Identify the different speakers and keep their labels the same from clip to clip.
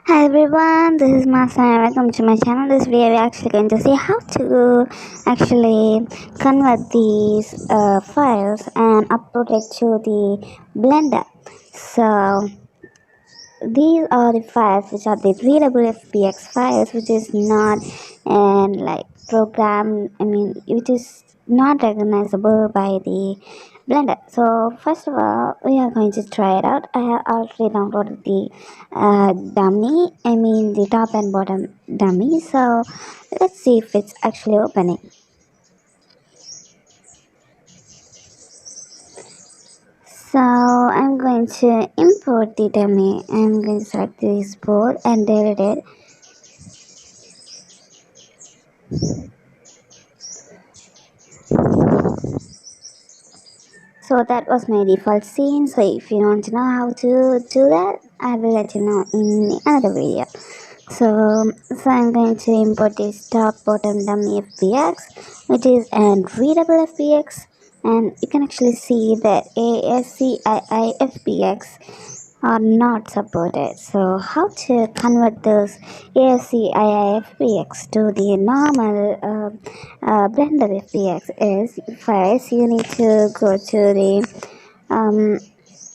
Speaker 1: Hi everyone, this is Master and welcome to my channel. This video we're actually going to see how to actually convert these files and upload it to the Blender. So these are the files which are the readable FBX files, which is not and like program, which is not recognizable by the Blender. So first of all, we are going to try it out. I have already downloaded the dummy, the top and bottom dummy. So let's see if it's actually opening. So I'm going to import the dummy. I'm going to select this board and delete it. So that was my default scene. So if you want to know how to do that, I will let you know in another video. So I'm going to import this top bottom dummy FBX, which is an readable FBX, and you can actually see that ASCII Fbx are not supported. So how to convert those ASCII Fbx to the normal Blender FBX is, first you need to go to the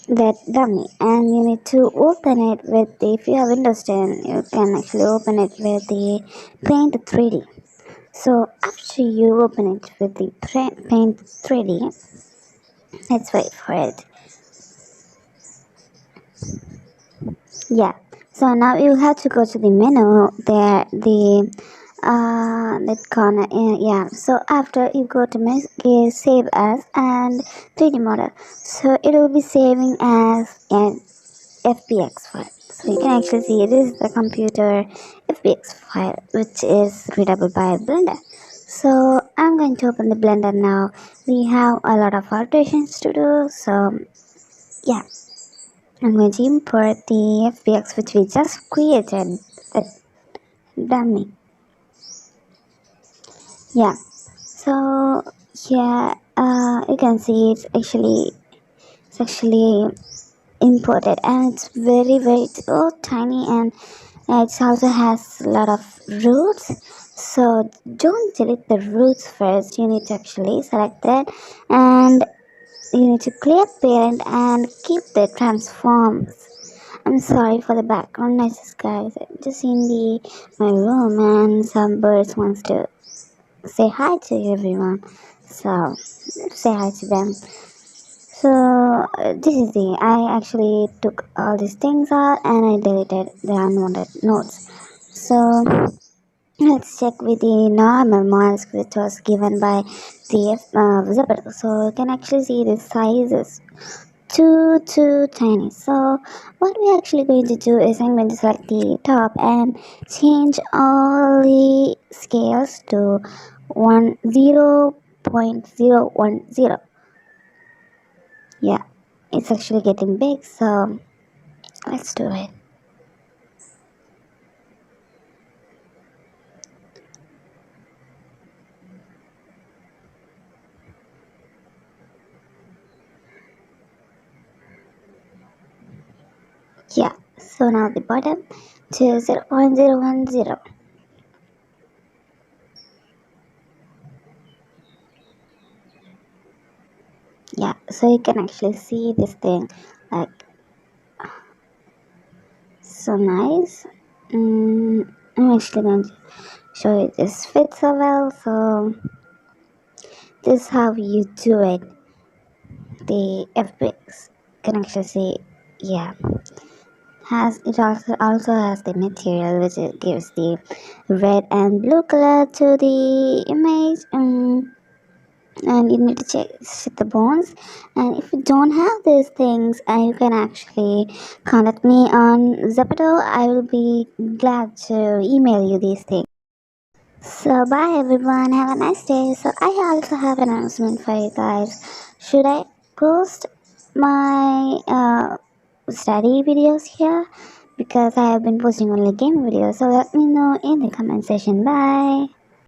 Speaker 1: that dummy and you need to open it with the, if you have Windows 10 you can actually open it with the Paint 3D. So after you open it with the Paint 3D, let's wait for it. Yeah, so now you have to go to the menu there, the that corner. Yeah, so after you go to save as and 3D model, so it will be saving as an FBX file. So you can actually see this is the computer FBX file which is readable by Blender. So I'm going to open the Blender now. We have a lot of alterations to do, so yeah, I'm going to import the FBX which we just created, the dummy. Yeah, so yeah, you can see it's actually imported and it's very so tiny, and it also has a lot of roots. So don't delete the roots first. You need to actually select that and you need to clear parent and keep the transforms. I'm sorry for the background noises, guys. I'm just in my room and some birds wants to say hi to everyone. So let's say hi to them. So this is I actually took all these things out and I deleted the unwanted notes. So let's check with the normal mask which was given by the Zepeto. So you can actually see the sizes too tiny. So what we're actually going to do is I'm going to select the top and change all the scales to 0.010. Yeah, it's actually getting big, so let's do it. Yeah, so now the bottom to 0.010. Yeah, so you can actually see this thing like so nice. I'm actually going to show you this fits so well. So this is how you do it. The FBX can actually see, yeah, has it also has the material which it gives the red and blue color to the image. And you need to check the bones, and if you don't have these things, you can actually contact me on Zepeto. I will be glad to email you these things. So bye everyone, have a nice day. So I also have an announcement for you guys. Should I post my study videos here, because I have been posting only game videos? So let me know in the comment section. Bye.